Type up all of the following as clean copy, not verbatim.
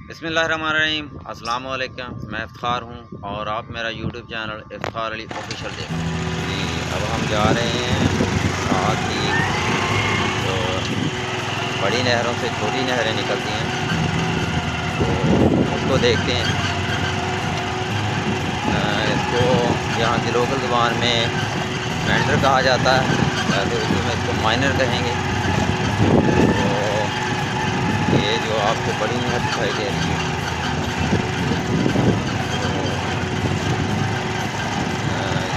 बिस्मिल्लाहिर्रहमानिर्रहीम। अस्सलाम वालेकुम। मैं इफ्तार हूँ और आप मेरा यूट्यूब चैनल इफ्तार अली ऑफिशियल देख रहे हैं। जी, अब हम जा रहे हैं साथ ही जो बड़ी नहरों से छोटी नहरें निकलती हैं तो उसको देखते हैं। इसको यहाँ की लोकल ज़ुबान में मेंढर कहा जाता है, वैसे उर्दू में इसको माइनर कहेंगे। तो ये जो आपको बड़ी नहर दिखाई दे रही है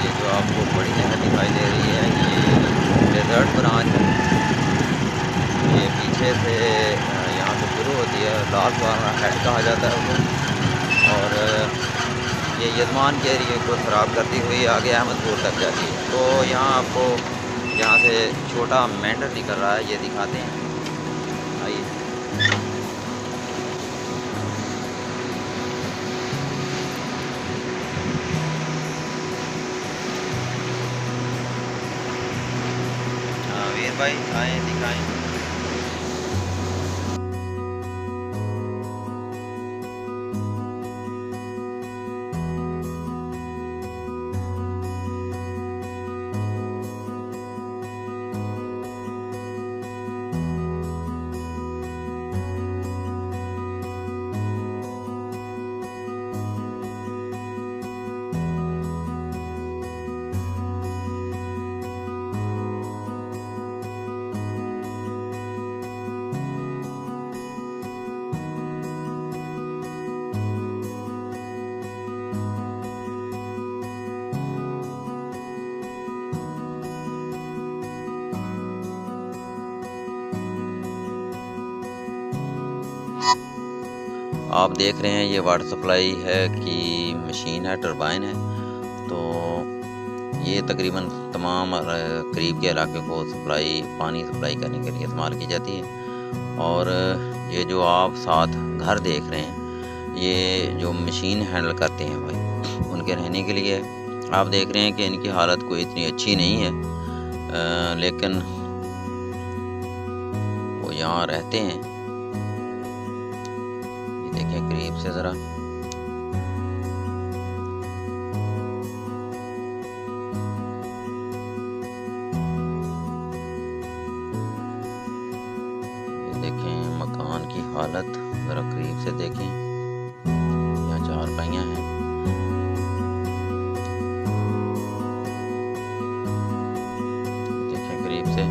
ये जो आपको बड़ी नहर दिखाई दे रही है ये डेजर्ट ब्रांच है। ये पीछे से यहाँ से शुरू होती है, लाल वाला हेड कहा जाता है उसको, और ये यजमान के एरिए को ख़राब करती हुई आगे अहमदपुर तक जाती है। तो यहाँ आपको यहाँ से छोटा मेंढर निकल रहा है, ये दिखाते हैं। आइए। वीर भाई आए दिखाएं। आप देख रहे हैं ये वाटर सप्लाई है कि मशीन है, टरबाइन है। तो ये तकरीबन तमाम करीब के इलाके को पानी सप्लाई करने के लिए इस्तेमाल की जाती है। और ये जो आप साथ घर देख रहे हैं ये जो मशीन हैंडल करते हैं भाई, उनके रहने के लिए आप देख रहे हैं कि इनकी हालत कोई इतनी अच्छी नहीं है, लेकिन वो यहाँ रहते हैं। देखें करीब से ज़रा, ये देखें मकान की हालत ज़रा करीब से देखें। यहाँ चार पाइयाँ हैं, देखें करीब से।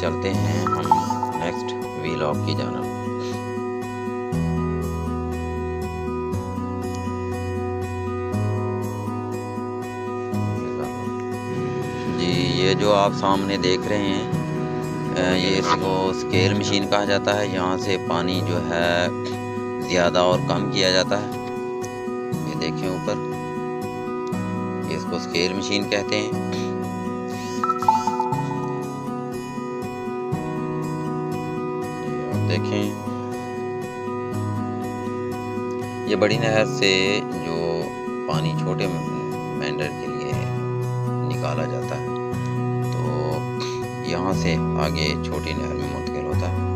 चलते हैं हम नेक्स्ट व्लॉग की जानब। जी, ये जो आप सामने देख रहे हैं ये इसको स्केल मशीन कहा जाता है। यहाँ से पानी जो है ज़्यादा और कम किया जाता है। ये देखें ऊपर, इसको स्केल मशीन कहते हैं। देखें ये बड़ी नहर से जो पानी छोटे मेंढर के लिए निकाला जाता है तो यहाँ से आगे छोटी नहर में मुंतकिल होता है।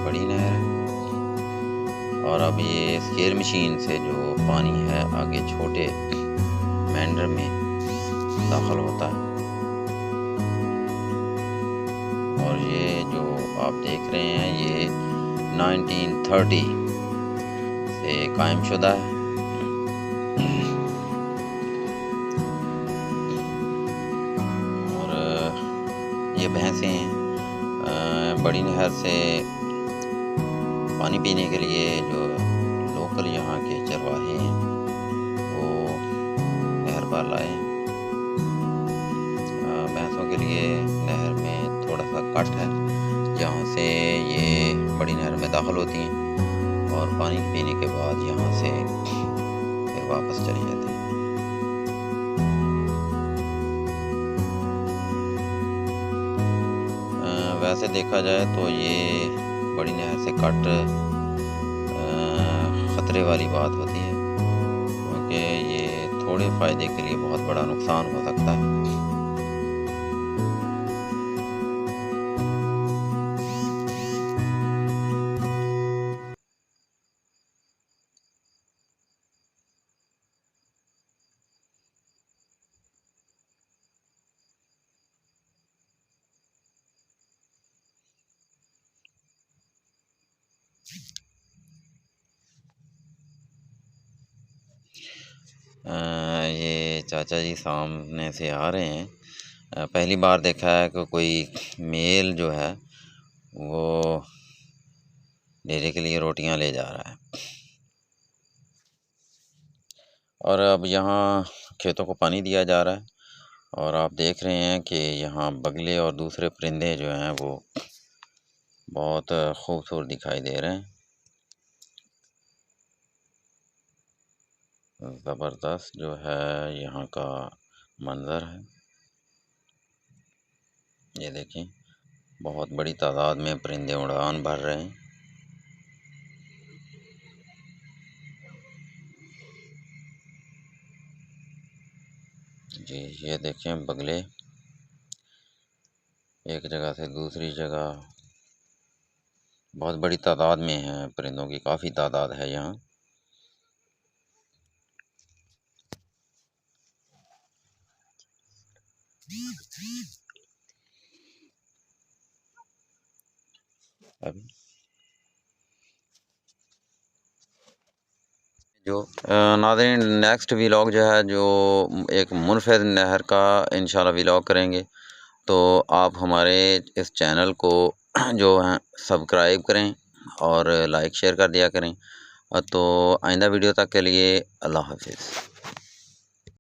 बड़ी नहर है और अब ये स्केल मशीन से जो पानी है आगे छोटे मेंढर में दाखिल होता है। और ये जो आप देख रहे हैं ये 1930 से कायम शुदा है। और ये भैंसें हैं बड़ी नहर से पानी पीने के लिए जो लोकल यहाँ के चरवाहे हैं वो नहर पर लाए। भैंसों के लिए नहर में थोड़ा सा कट है जहाँ से ये बड़ी नहर में दाखिल होती हैं और पानी पीने के बाद यहाँ से फिर वापस चली जाती हैं। वैसे देखा जाए तो ये बड़ी नहर से कट ख़तरे वाली बात होती है, क्योंकि ये थोड़े फ़ायदे के लिए बहुत बड़ा नुकसान हो सकता है। ये चाचा जी सामने से आ रहे हैं। पहली बार देखा है कि कोई मेल जो है वो डेरे के लिए रोटियां ले जा रहा है। और अब यहाँ खेतों को पानी दिया जा रहा है, और आप देख रहे हैं कि यहाँ बगले और दूसरे परिंदे जो हैं वो बहुत खूबसूरत दिखाई दे रहे हैं। ज़बरदस्त जो है यहाँ का मंज़र है। ये देखें, बहुत बड़ी तादाद में परिंदे उड़ान भर रहे हैं। जी, ये देखें, बगले एक जगह से दूसरी जगह बहुत बड़ी तादाद में हैं। परिंदों की काफ़ी तादाद है यहाँ। अभी जो नाज़रीन, नेक्स्ट व्लॉग जो है जो एक मुनफिद नहर का इंशाल्लाह व्लॉग करेंगे, तो आप हमारे इस चैनल को जो है सब्सक्राइब करें और लाइक शेयर कर दिया करें। तो आइंदा वीडियो तक के लिए अल्लाह हाफिज़।